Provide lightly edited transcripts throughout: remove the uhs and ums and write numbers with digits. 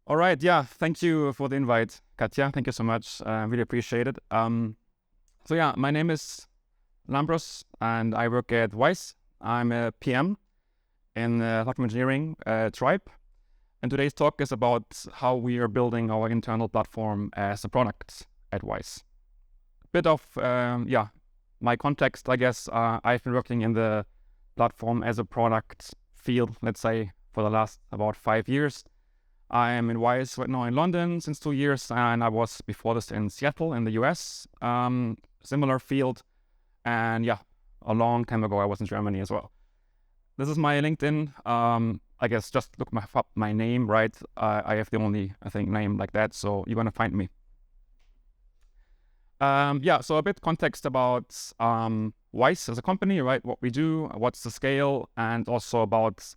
All right, yeah, thank you for the invite, Katja. Thank you so much. Really appreciate it. So yeah, my name is Lambros, and I work at Wise. I'm a PM in the platform engineering tribe. And today's talk is about how we are building our internal platform as a product at Wise. A bit of, my context, I guess. I've been working in the platform as a product field, let's say, for the last about 5 years. I am in Wise right now in London since 2 years, and I was before this in Seattle in the US, similar field. And yeah, a long time ago, I was in Germany as well. This is my LinkedIn. I guess just look up my name, right? I have the only, I think, name like that, so you're gonna find me. So a bit context about Wise as a company, right? What we do, what's the scale, and also about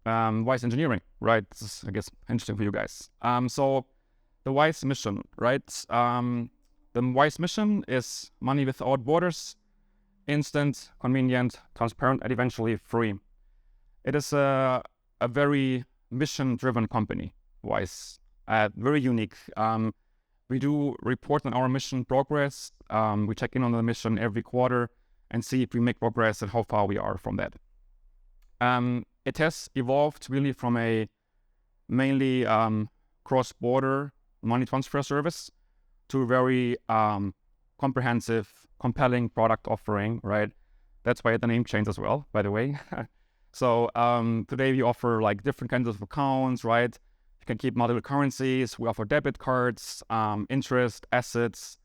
Wise engineering, right? This is, I guess, interesting for you guys. So the Wise mission, right? The Wise mission is money without borders, instant, convenient, transparent, and eventually free. It is a very mission-driven company, Wise, very unique. We do report on our mission progress. We check in on the mission every quarter and see if we make progress and how far we are from that. It has evolved really from a mainly cross-border money transfer service to a very comprehensive, compelling product offering, right? That's why the name changed as well, by the way. So today we offer like different kinds of accounts, right? You can keep multiple currencies. We offer debit cards, interest, assets,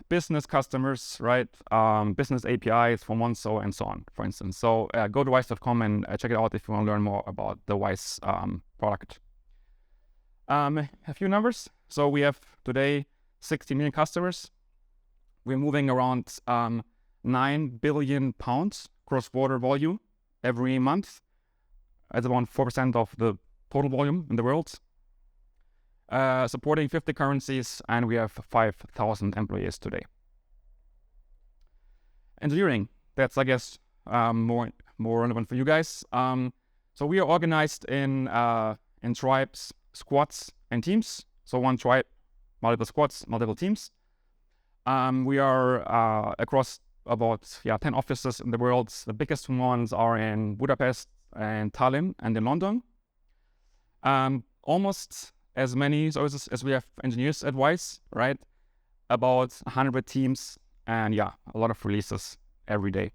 business customers, right? Business APIs for Monzo and so on, for instance. So go to wise.com and check it out if you want to learn more about the Wise product. A few numbers. So we have today 60 million customers. We're moving around 9 billion pounds cross-border volume every month. That's around 4% of the total volume in the world. Supporting 50 currencies, and we have 5,000 employees today. Engineering, that's, I guess, more relevant for you guys. So we are organized in tribes, squads, and teams. So one tribe, multiple squads, multiple teams. We are across about 10 offices in the world. The biggest ones are in Budapest and Tallinn and in London. Almost as many services as we have engineers at Wise, right? About 100 teams and a lot of releases every day.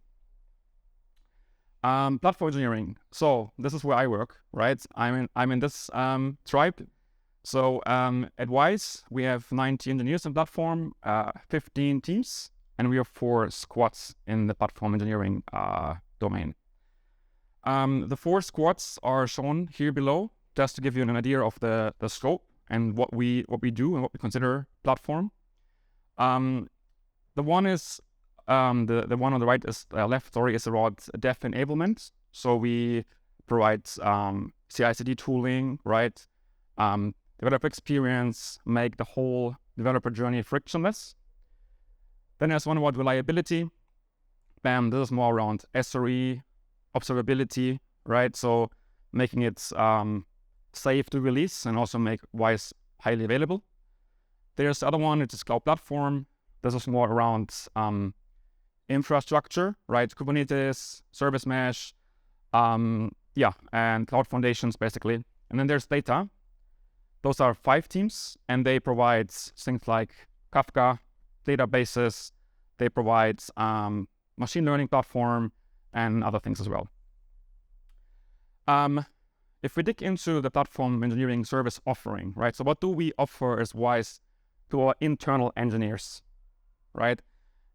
Platform engineering. So this is where I work, right? I'm in this tribe. So at Wise, we have 90 engineers in platform, 15 teams, and we have 4 squads in the platform engineering domain. The 4 squads are shown here below, just to give you an idea of the scope and what we do and what we consider platform. The one is the one on the right is left. Sorry, is about dev enablement. So we provide CI/CD tooling, right? Developer experience, make the whole developer journey frictionless. Then there's one about reliability. This is more around SRE, observability, right? So making it safe to release and also make Wise highly available. There's the other one, which is cloud platform. This is more around infrastructure, right? Kubernetes, service mesh, and cloud foundations, basically. And then there's data. Those are 5 teams, and they provide things like Kafka, databases. They provide machine learning platform and other things as well. If we dig into the platform engineering service offering, right? So what do we offer as Wise to our internal engineers, right?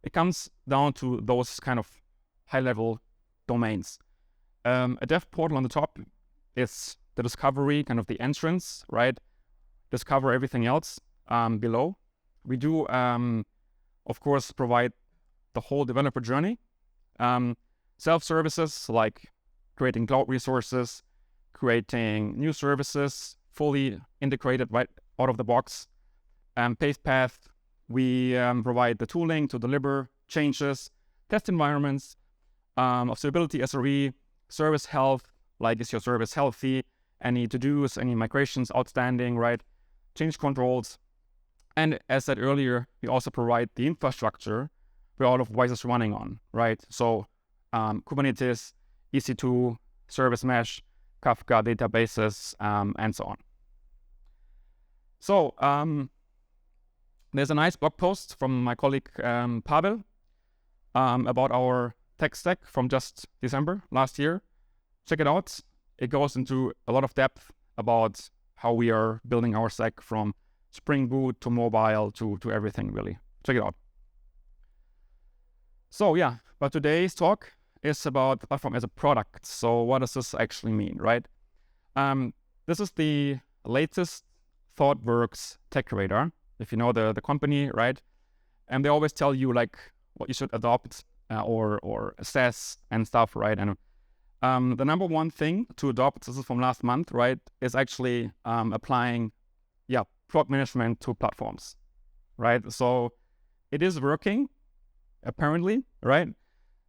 It comes down to those kind of high-level domains. A dev portal on the top is the discovery, kind of the entrance, right? Discover everything else below. We do, of course, provide the whole developer journey. Self-services like creating cloud resources, creating new services, fully integrated right out of the box. Paved path, we provide the tooling to deliver changes, test environments, observability, SRE, service health, like is your service healthy, any to-dos, any migrations outstanding, right? Change controls. And as said earlier, we also provide the infrastructure where all of Wise is running on, right? So Kubernetes, EC2, service mesh, Kafka databases, and so on. So there's a nice blog post from my colleague Pavel about our tech stack from just December last year. Check it out. It goes into a lot of depth about how we are building our stack from Spring Boot to mobile to everything, really. Check it out. So yeah, but today's talk is about the platform as a product. So what does this actually mean, right? This is the latest ThoughtWorks tech radar, if you know the company, right? And they always tell you like what you should adopt or assess and stuff, right? And the number one thing to adopt, this is from last month, right, is actually applying, product management to platforms, right? So it is working, apparently, right?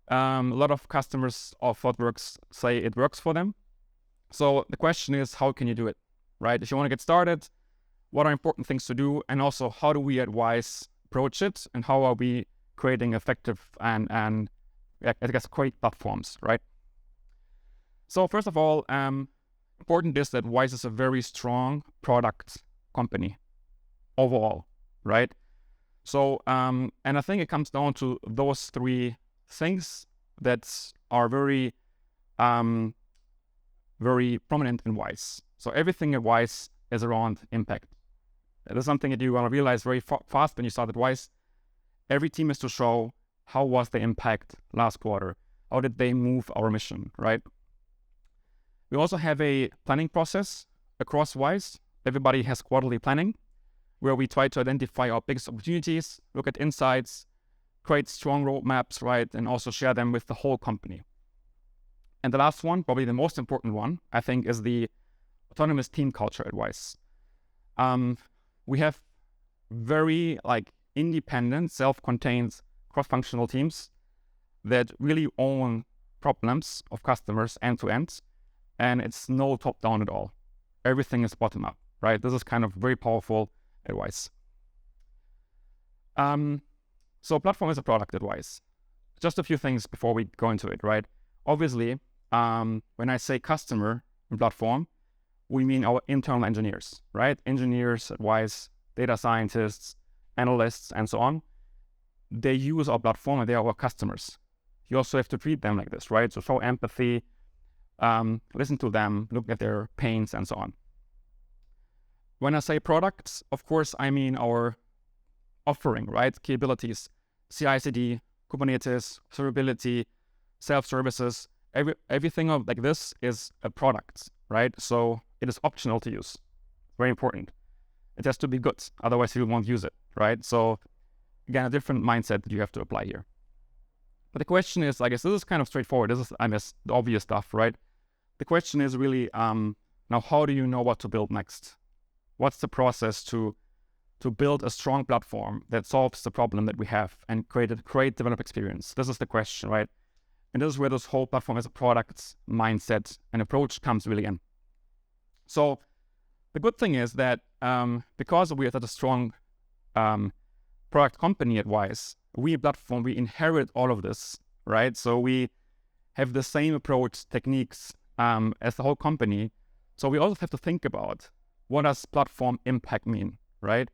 A lot of customers of ThoughtWorks say it works for them. So the question is, how can you do it, right? If you want to get started, what are important things to do? And also, how do we at Wise approach it? And how are we creating effective and I guess great platforms, right? So first of all, important is that Wise is a very strong product company overall, right? So, and I think it comes down to those three things that are very, very prominent in Wise. So everything at Wise is around impact. That is something that you want to realize very fast when you start at Wise. Every team is to show how was the impact last quarter? How did they move our mission, right? We also have a planning process across Wise. Everybody has quarterly planning, where we try to identify our biggest opportunities, look at insights, create strong roadmaps, right, and also share them with the whole company. And the last one, probably the most important one, I think, is the autonomous team culture at Wise. We have very independent, self-contained, cross-functional teams that really own problems of customers end to end, and it's no top-down at all. Everything is bottom-up, right? This is kind of very powerful at Wise. So platform is a product at Wise. Just a few things before we go into it, right? Obviously, when I say customer and platform, we mean our internal engineers, right? Engineers at Wise, data scientists, analysts, and so on. They use our platform and they are our customers. You also have to treat them like this, right? So show empathy, listen to them, look at their pains, and so on. When I say products, of course, I mean our offering, right? Capabilities, CI/CD, Kubernetes, observability, self-services, everything like this is a product, right? So it is optional to use. Very important. It has to be good, otherwise you won't use it, right? So again, a different mindset that you have to apply here. But the question is, I guess this is kind of straightforward. This is, the obvious stuff, right? The question is really, now how do you know what to build next? What's the process to build a strong platform that solves the problem that we have and create a great developer experience? This is the question, right? And this is where this whole platform as a product mindset and approach comes really in. So the good thing is that because we are such a strong product company at Wise, we platform, we inherit all of this, right? So we have the same approach, techniques as the whole company. So we also have to think about what does platform impact mean, right?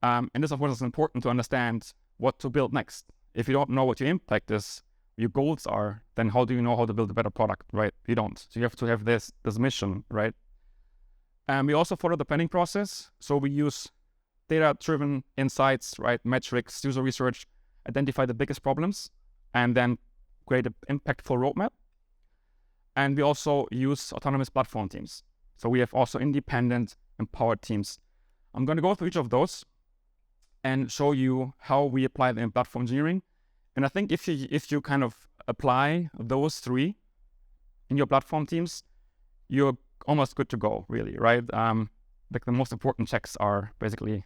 And this, of course, is important to understand what to build next. If you don't know what your impact is, your goals are, then how do you know how to build a better product, right? You don't. So you have to have this mission, right? And we also follow the planning process. So we use data-driven insights, right? Metrics, user research, identify the biggest problems, and then create an impactful roadmap. And we also use autonomous platform teams. So we have also independent, empowered teams. I'm going to go through each of those and show you how we apply them in platform engineering. And I think if you kind of apply those three in your platform teams, you're almost good to go, really, right? Like the most important checks are basically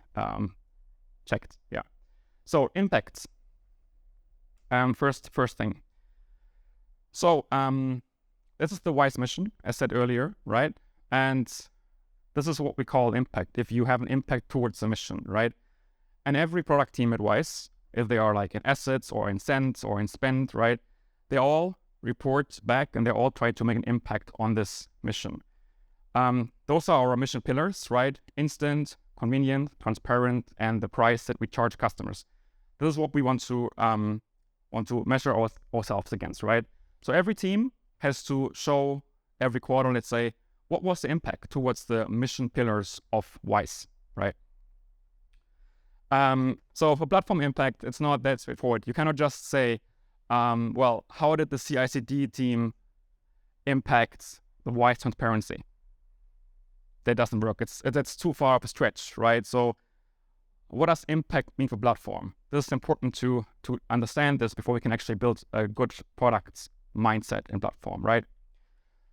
checked. Yeah. So impacts. First thing. So this is the WISE mission, as said earlier, right? And this is what we call impact, if you have an impact towards the mission, right? And every product team at WISE, if they are like in assets or in sense or in spend, right? They all report back and they all try to make an impact on this mission. Those are our mission pillars, right? Instant, convenient, transparent, and the price that we charge customers. This is what we want to measure ourselves against, right? So every team has to show every quarter, let's say, what was the impact towards the mission pillars of WISE, right? So for platform impact, it's not that straightforward. You cannot just say, well, how did the CI/CD team impact the WISE transparency? That doesn't work. That's too far of a stretch, right? So what does impact mean for platform? This is important to understand this before we can actually build a good product mindset in platform, right?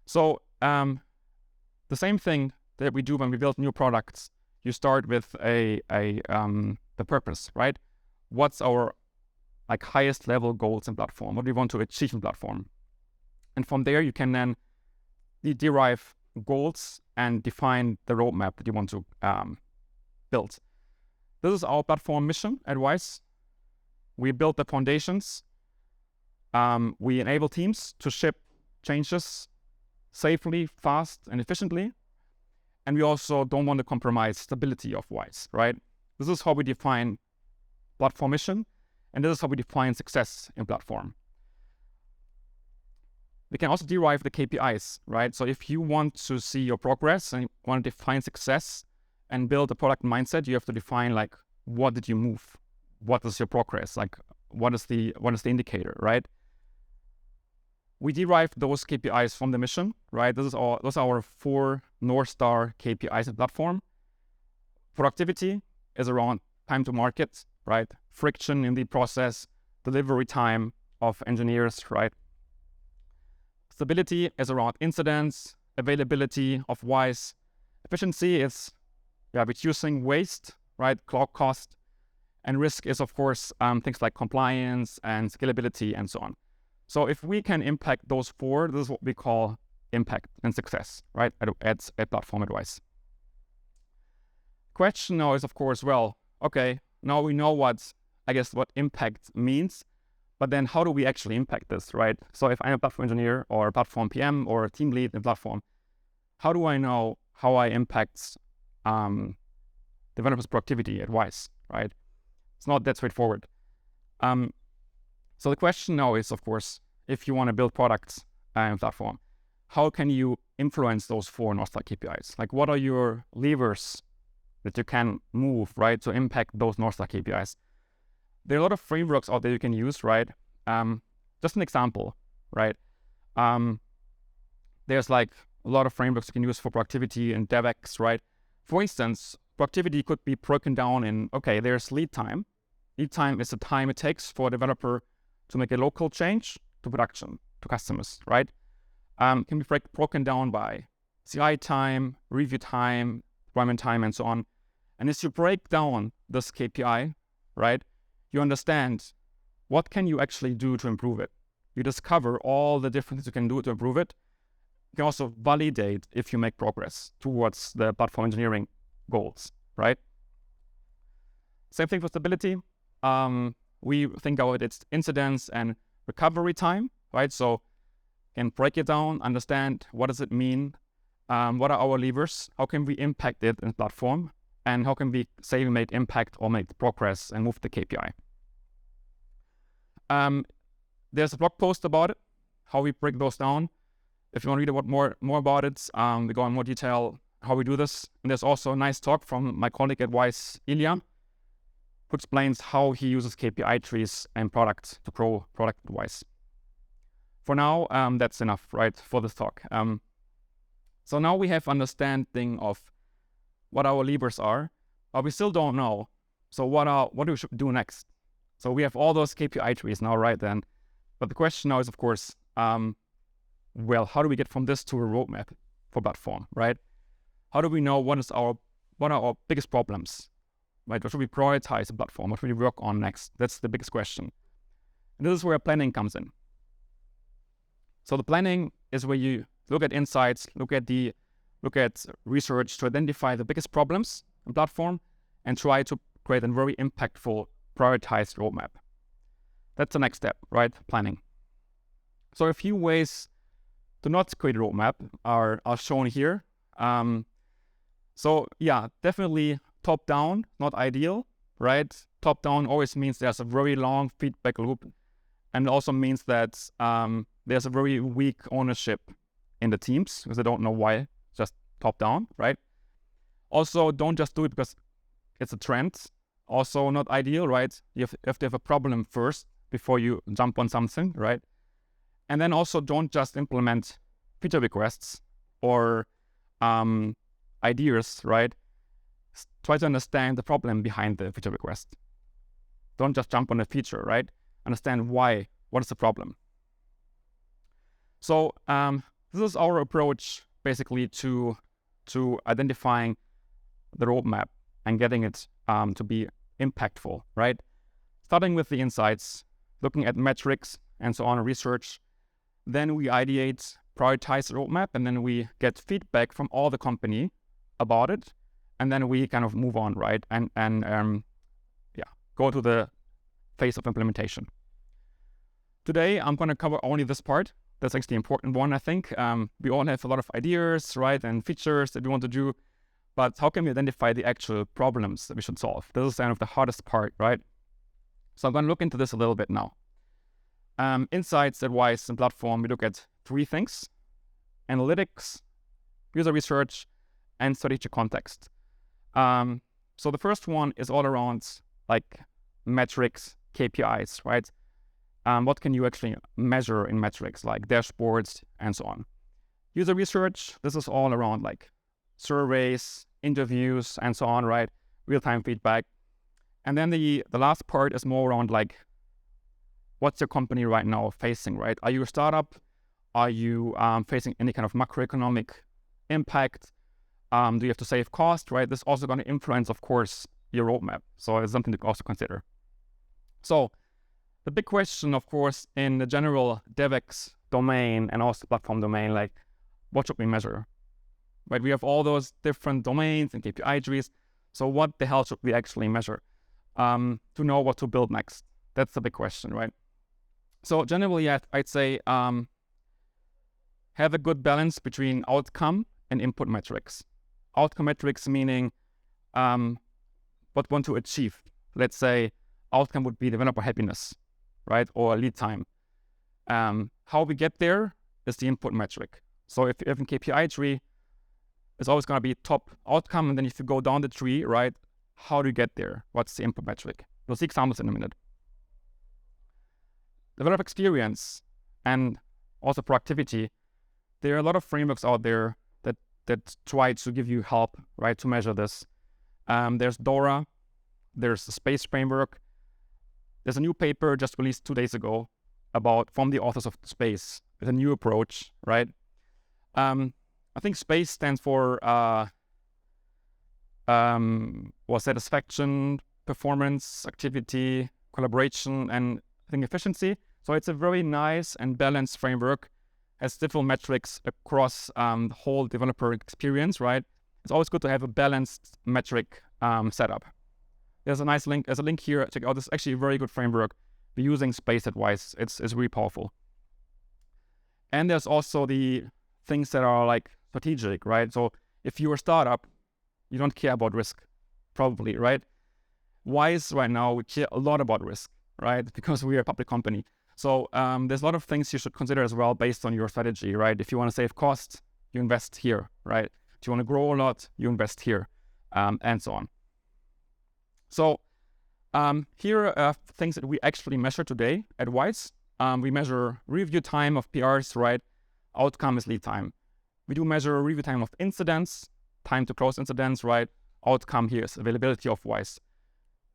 So the same thing that we do when we build new products, you start with the purpose, right? What's our like highest level goals in platform? What do we want to achieve in platform? And from there, you can then derive goals and define the roadmap that you want to build. This is our platform mission at WISE. We build the foundations. We enable teams to ship changes safely, fast, and efficiently. And we also don't want to compromise stability of WISE, right? This is how we define platform mission, and this is how we define success in platform. We can also derive the KPIs, right? So if you want to see your progress and you want to define success and build a product mindset, you have to define like, what did you move? What is your progress? Like, what is the indicator, right? We derive those KPIs from the mission, right? Those are our 4 North Star KPIs in platform. Productivity is around time to market, right? Friction in the process, delivery time of engineers, right? Stability is around incidents, availability of WISE. Efficiency is reducing waste, right? Cloud cost. And risk is, of course, things like compliance and scalability and so on. So if we can impact those 4, this is what we call impact and success, right? At platform at WISE. Question now is, of course, well, okay, now we know what impact means, but then how do we actually impact this, right? So if I'm a platform engineer or a platform PM or a team lead in platform, how do I know how I impact developers' productivity at WISE, right? It's not that straightforward. So the question now is, of course, if you want to build products in platform, how can you influence those 4 North Star KPIs? Like, what are your levers that you can move, right, to impact those North Star KPIs? There are a lot of frameworks out there you can use, right? Just an example, right? There's like a lot of frameworks you can use for productivity and DevX, right? For instance, productivity could be broken down in, okay, there's lead time. Lead time is the time it takes for a developer to make a local change to production, to customers, right? Can be broken down by CI time, review time, deployment time, and so on. And as you break down this KPI, right, you understand what can you actually do to improve it. You discover all the different things you can do to improve it. You can also validate if you make progress towards the platform engineering goals, right? Same thing for stability. We think about its incidents and recovery time, right? So can break it down, understand what does it mean, what are our levers, how can we impact it in platform, and how can we say we made impact or make progress and move the KPI. There's a blog post about it, how we break those down. If you want to read more about it, we go in more detail how we do this. And there's also a nice talk from my colleague at WISE, Ilya, who explains how he uses KPI trees and product to grow product at WISE. For now, that's enough, right, for this talk. So now we have understanding of what our levers are, but we still don't know. So what do we do next? So we have all those KPI trees now, right then. But the question now is, of course, well, how do we get from this to a roadmap for platform, right? How do we know what are our biggest problems? Right? What should we prioritize the platform? What should we work on next? That's the biggest question. And this is where planning comes in. So the planning is where you look at insights, look at research to identify the biggest problems in platform and try to create a very impactful, prioritized roadmap. That's the next step, right? Planning. So a few ways to not create a roadmap are shown here. So yeah, definitely top down, not ideal, right? Top down always means there's a very long feedback loop, and it also means that there's a very weak ownership in the teams because they don't know why, just top down, right? Also, don't just do it because it's a trend. Also not ideal, right? You have to have a problem first before you jump on something, right? And then also don't just implement feature requests or ideas, right? Try to understand the problem behind the feature request. Don't just jump on a feature, right? Understand why, what is the problem? So this is our approach basically to identifying the roadmap and getting it to be impactful, right? Starting with the insights, looking at metrics and so on, research. Then we ideate, prioritize the roadmap, and then we get feedback from all the company about it. And then we kind of move on, right? And go to the phase of implementation. Today, I'm going to cover only this part. That's actually the important one, I think. We all have a lot of ideas, right, and features that we want to do. But how can we identify the actual problems that we should solve? This is kind of the hardest part, right? So I'm going to look into this a little bit now. Insights, advice, and platform, we look at three things: analytics, user research, and strategic context. So the first one is all around like metrics, KPIs, right? What can you actually measure in metrics like dashboards and so on? User research, this is all around like surveys, interviews, and so on, right? Real-time feedback. And then the last part is more around like, what's your company right now facing, right? Are you a startup? Are you facing any kind of macroeconomic impact? Do you have to save cost, right? This is also going to influence, of course, your roadmap. So it's something to also consider. So the big question, of course, in the general DevX domain and also platform domain, like what should we measure? Right? We have all those different domains and KPI trees. So what the hell should we actually measure to know what to build next? That's the big question, right? So generally, I'd say have a good balance between outcome and input metrics. Outcome metrics meaning what we want to achieve. Let's say outcome would be developer happiness, right? Or lead time. How we get there is the input metric. So if you have a KPI tree, it's always going to be top outcome. And then if you go down the tree, right, how do you get there? What's the input metric? We'll see examples in a minute. Developer experience and also productivity. There are a lot of frameworks out there that try to give you help, right, to measure this. There's Dora, there's the Space framework. There's a new paper just released 2 days ago from the authors of Space with a new approach, right? I think Space stands for satisfaction, performance, activity, collaboration, and I think efficiency. So it's a very nice and balanced framework, has different metrics across the whole developer experience, right? It's always good to have a balanced metric setup. There's a nice link. There's a link here. Check out. This is actually a very good framework. We're using Space advice. It's really powerful. And there's also the things that are like strategic, right? So if you're a startup, you don't care about risk, probably, right? Wise right now, we care a lot about risk, right? Because we are a public company. So there's a lot of things you should consider as well based on your strategy, right? If you want to save costs, you invest here, right? If you want to grow a lot, you invest here, and so on. So here are things that we actually measure today at Wise. We measure review time of PRs, right? Outcome is lead time. We do measure review time of incidents, time to close incidents, right? Outcome here is availability of Wise.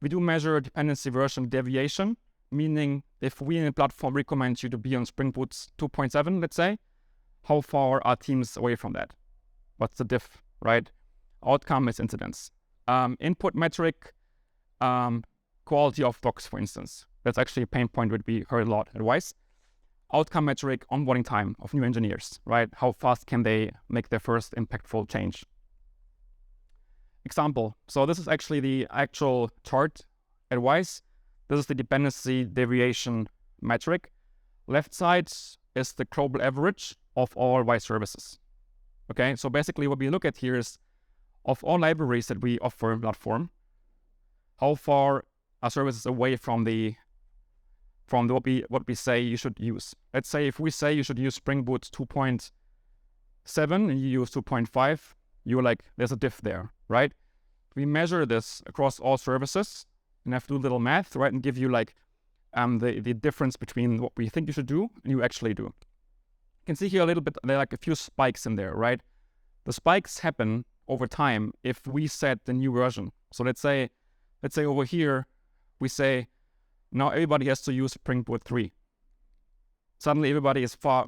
We do measure dependency version deviation, meaning if we in a platform recommend you to be on Spring Boot 2.7, let's say, how far are teams away from that? What's the diff, right? Outcome is incidents. Input metric, quality of docs, for instance. That's actually a pain point that we heard a lot at Wise. outcome metric, onboarding time of new engineers, right? How fast can they make their first impactful change? Example. So this is actually the actual chart at Wise. This is the dependency deviation metric. Left side is the global average of all Wise services. Okay, so basically what we look at here is of all libraries that we offer in platform, how far are services away from what we say you should use. Let's say if we say you should use Spring Boot 2.7 and you use 2.5, you're like, there's a diff there, right? We measure this across all services and have to do a little math, right? And give you like the difference between what we think you should do and you actually do. You can see here a little bit, there are like a few spikes in there, right? The spikes happen over time if we set the new version. So let's say over here, we say, now everybody has to use Spring Boot 3. Suddenly everybody is far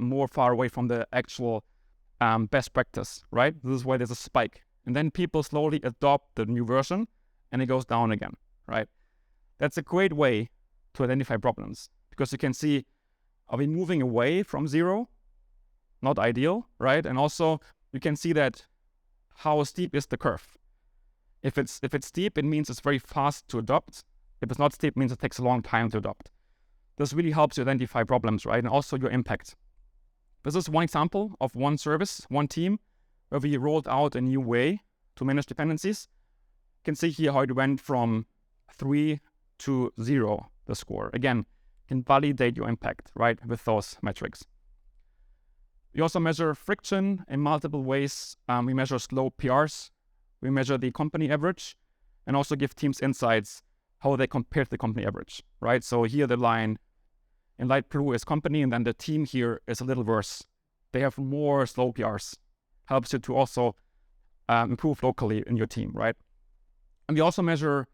away from the actual best practice, right? This is why there's a spike. And then people slowly adopt the new version and it goes down again, right? That's a great way to identify problems because you can see, are we moving away from zero? Not ideal, right? And also you can see that how steep is the curve. If it's steep, it means it's very fast to adopt. If it's not steep, it means it takes a long time to adopt. This really helps you identify problems, right? And also your impact. This is one example of one service, one team, where we rolled out a new way to manage dependencies. You can see here how it went from 3 to 0, the score. Again, you can validate your impact, right, with those metrics. We also measure friction in multiple ways. We measure slow PRs. We measure the company average and also give teams insights how they compare to the company average, right? So here the line in light blue is company, and then the team here is a little worse. They have more slow PRs. Helps you to also improve locally in your team, right? And we also measure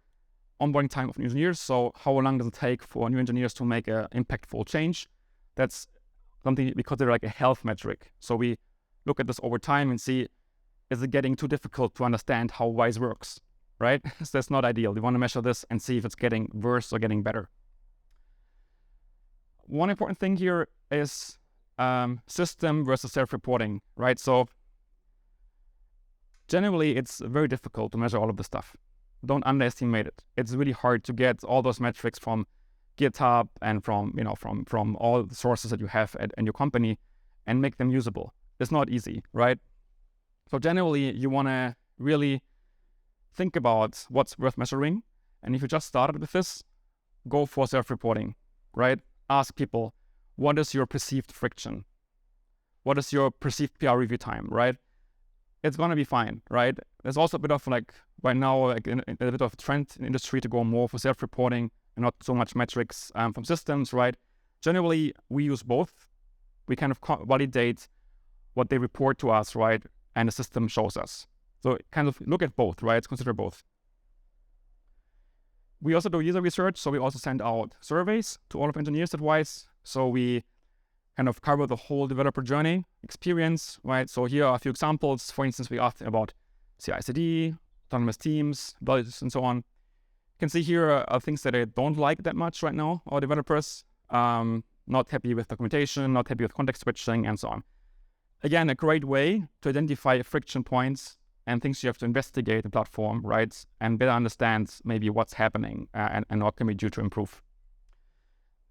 onboarding time of new engineers. So how long does it take for new engineers to make an impactful change? That's something we consider like a health metric. So we look at this over time and see, is it getting too difficult to understand how Wise works, right? So that's not ideal. We want to measure this and see if it's getting worse or getting better. One important thing here is system versus self-reporting, right? So generally, it's very difficult to measure all of this stuff. Don't underestimate it. It's really hard to get all those metrics from GitHub and from all the sources that you have in your company and make them usable. It's not easy, right? So generally, you want to really think about what's worth measuring. And if you just started with this, go for self-reporting, right? Ask people, what is your perceived friction? What is your perceived PR review time, right? It's going to be fine, right? There's also a bit of like, right now, like a bit of a trend in the industry to go more for self-reporting and not so much metrics from systems, right? Generally, we use both. We kind of validate what they report to us, right? And the system shows us. So kind of look at both, right? Consider both. We also do user research. So we also send out surveys to all of engineers at Wise. So we kind of cover the whole developer journey experience, right? So here are a few examples. For instance, we asked about CI/CD, autonomous teams, values, and so on. You can see here are things that I don't like that much right now, our developers. Not happy with documentation, not happy with context switching, and so on. Again, a great way to identify friction points and things you have to investigate the platform, right? And better understand maybe what's happening and what can we do to improve.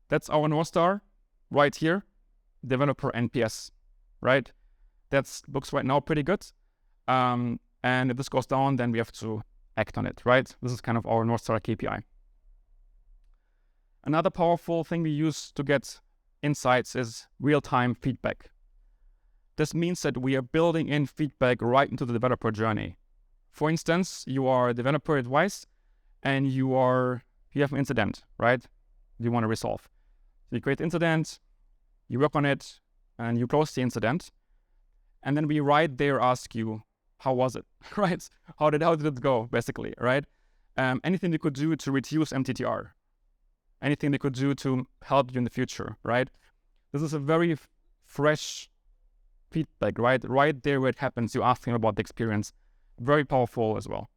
That's our North Star right here, developer NPS, right? That looks right now pretty good. And if this goes down, then we have to act on it, right? This is kind of our North Star KPI. Another powerful thing we use to get insights is real-time feedback. This means that we are building in feedback right into the developer journey. For instance, you are a developer at Wise and you have an incident, right? You want to resolve. So you create the incident, you work on it, and you close the incident. And then we right there ask you, how was it, right? How did it go, basically, right? Anything we could do to reduce MTTR. Anything we could do to help you in the future, right? This is a very fresh feedback, right? Right there where it happens, you're asking about the experience. Very powerful as well.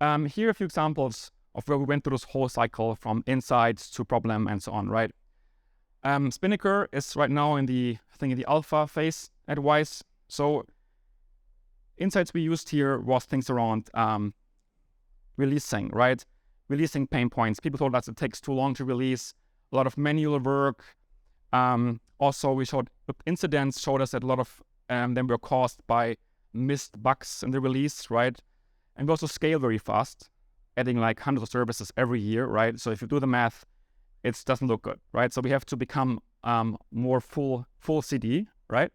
Here are a few examples of where we went through this whole cycle from insights to problem and so on, right? Spinnaker is right now in the alpha phase at Wise. So insights we used here was things around releasing, right? Releasing pain points. People told us it takes too long to release, a lot of manual work. Also, we showed incidents showed us that a lot of them were caused by missed bugs in the release, right? And we also scale very fast, adding like hundreds of services every year, right? So if you do the math, it doesn't look good, right? So we have to become more full CD, right?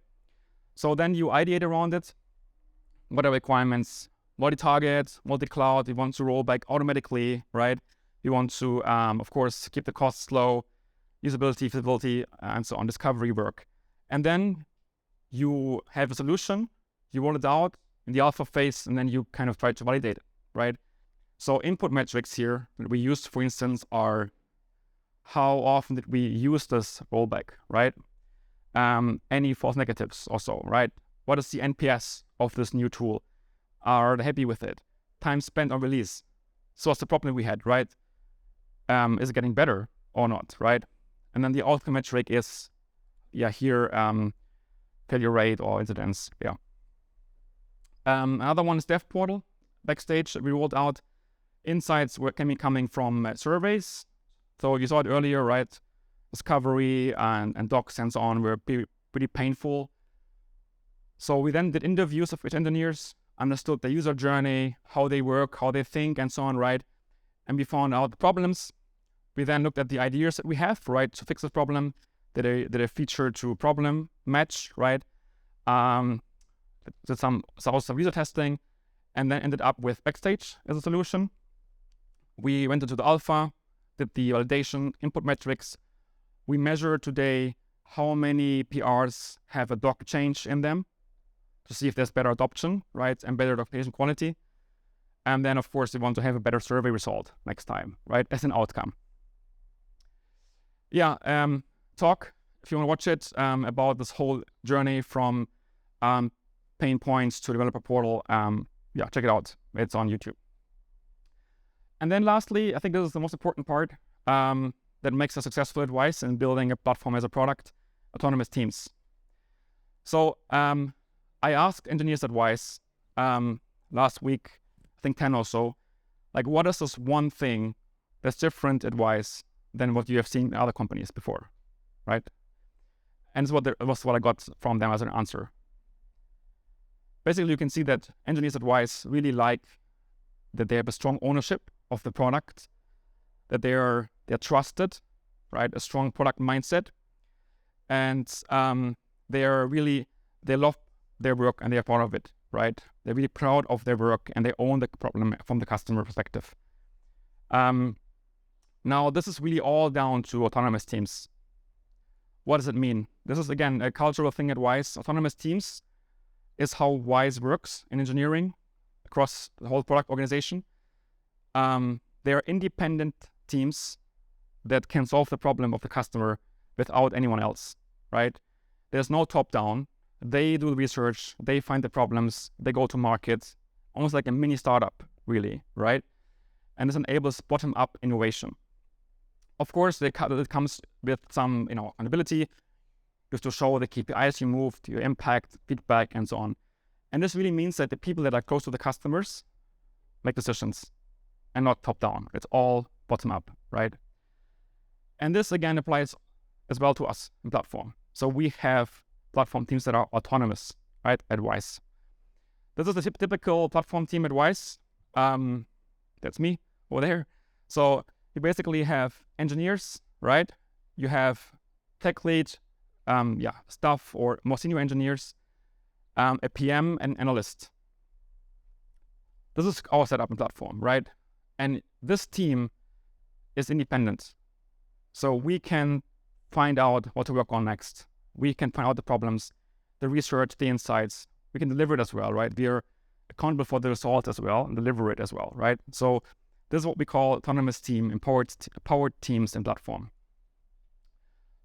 So then you ideate around it. What are requirements? Multi-target, multi-cloud. We want to roll back automatically, right? We want to, of course, keep the costs low, usability, feasibility, and so on, discovery work. And then you have a solution, you roll it out in the alpha phase, and then you kind of try to validate it, right? So input metrics here that we used, for instance, are how often did we use this rollback, right? Any false negatives also, right? What is the NPS of this new tool? Are they happy with it? Time spent on release. So what's the problem we had, right? Is it getting better or not, right? And then the outcome metric is, here, failure rate or incidents, Another one is Dev Portal. Backstage, we rolled out insights can be coming from surveys. So you saw it earlier, right? Discovery and docs and so on were pretty painful. So we then did interviews of engineers, understood the user journey, how they work, how they think, and so on, right? And we found out the problems. We then looked at the ideas that we have, right, to fix the problem. Did a feature to problem match, right? Did some user testing, and then ended up with Backstage as a solution. We went into the alpha, did the validation, input metrics. We measure today how many PRs have a doc change in them to see if there's better adoption, right, and better documentation quality. And then, of course, we want to have a better survey result next time, right, as an outcome. Talk, if you want to watch it, about this whole journey from pain points to developer portal. Check it out. It's on YouTube. And then lastly, I think this is the most important part that makes us successful at Wise in building a platform as a product, autonomous teams. So I asked engineers at Wise last week, I think 10 or so, like, what is this one thing that's different at Wise than what you have seen in other companies before, right? And this was what I got from them as an answer. Basically, you can see that engineers at Wise really like that they have a strong ownership of the product, that they're trusted, right? A strong product mindset, and they love their work and they're proud of it, right? They're really proud of their work and they own the problem from the customer perspective. Now, this is really all down to autonomous teams. What does it mean? This is, again, a cultural thing at Wise. Autonomous teams is how Wise works in engineering across the whole product organization. They are independent teams that can solve the problem of the customer without anyone else, right? There's no top-down. They do the research, they find the problems, they go to market, almost like a mini startup, really, right? And this enables bottom-up innovation. Of course, it comes with some, accountability. You have to show the KPIs you moved, your impact, feedback, and so on. And this really means that the people that are close to the customers make decisions and not top-down. It's all bottom-up, right? And this, again, applies as well to us in platform. So we have platform teams that are autonomous, right, at Wise. This is the typical platform team at Wise. That's me over there. So you basically have engineers, right? You have tech lead, staff or more senior engineers, a PM, and analyst. This is our setup in platform, right? And this team is independent. So we can find out what to work on next. We can find out the problems, the research, the insights. We can deliver it as well, right? We are accountable for the result as well and deliver it as well, right? So this is what we call autonomous team, empowered teams in platform.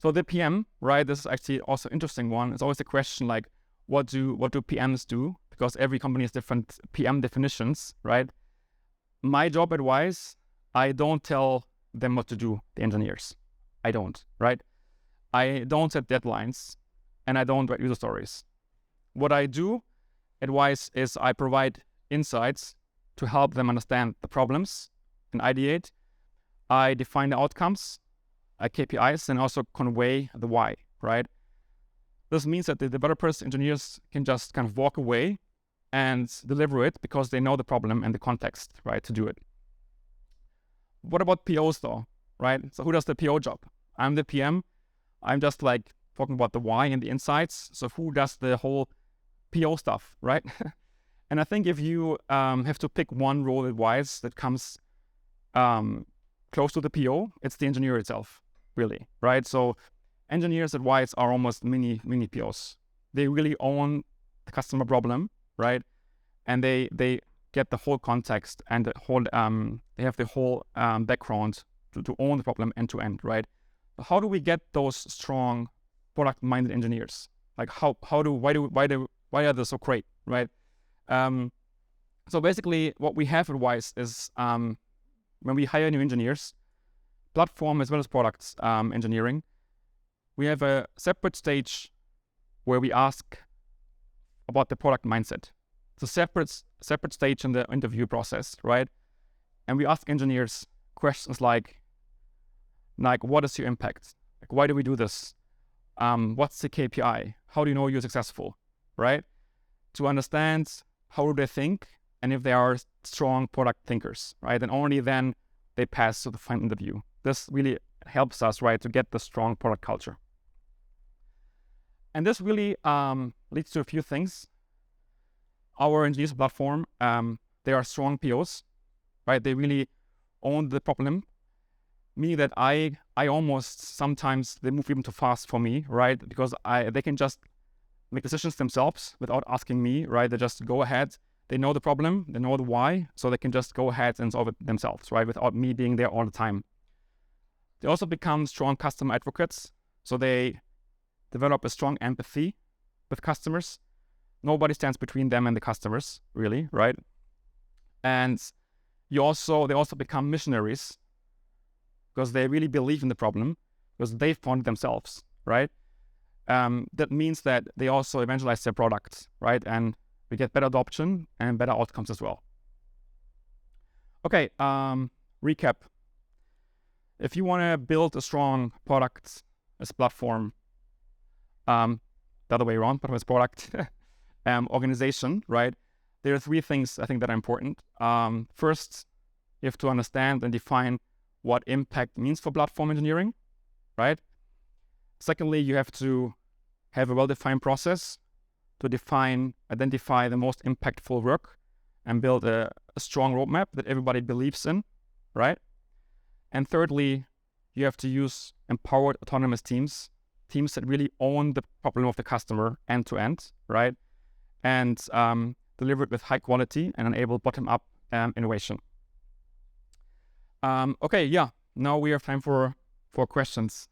So the PM, right? This is actually also an interesting one. It's always a question like, what do PMs do? Because every company has different PM definitions, right? My job at Wise, I don't tell them what to do, the engineers. I don't, right? I don't set deadlines, and I don't write user stories. What I do at Wise is I provide insights to help them understand the problems and ideate. I define the outcomes, KPIs, and also convey the why, right? This means that the developers, engineers can just kind of walk away and deliver it because they know the problem and the context, right, to do it. What about POs though, right? So who does the PO job? I'm the PM. I'm just like talking about the why and the insights. So who does the whole PO stuff, right? And I think if you have to pick one role at Wise that comes close to the PO, it's the engineer itself, really, right? So engineers at Wise are almost mini POs. They really own the customer problem, right? And they get the whole context and the whole they have the whole background to own the problem end to end, right? But how do we get those strong product-minded engineers? Like why are they so great, right? So basically, what we have at Wise is when we hire new engineers, platform as well as products engineering, we have a separate stage where we ask about the product mindset. It's a separate stage in the interview process, right? And we ask engineers questions like what is your impact? Like, why do we do this? What's the KPI? How do you know you're successful, right? To understand how do they think and if they are strong product thinkers, right? And only then they pass to the final interview. This really helps us, right, to get the strong product culture. And this really leads to a few things. Our engineers platform, they are strong POs, right? They really own the problem, meaning that I almost sometimes they move even too fast for me, right? Because they can just make decisions themselves without asking me, right? They just go ahead. They know the problem, they know the why, so they can just go ahead and solve it themselves, right? Without me being there all the time. They also become strong customer advocates, so they develop a strong empathy with customers. Nobody stands between them and the customers, really, right? And they also become missionaries because they really believe in the problem because they found it themselves, right? That means that they also evangelize their products, right? And we get better adoption and better outcomes as well. Okay, recap. If you want to build a strong product as a platform, the other way around, but as product organization, right? There are three things I think that are important. First, you have to understand and define what impact means for platform engineering, right? Secondly, you have to have a well-defined process to identify the most impactful work and build a strong roadmap that everybody believes in, right? And thirdly, you have to use empowered autonomous teams that really own the problem of the customer end to end, right? And deliver it with high quality and enable bottom-up innovation. Okay, yeah, now we have time for questions.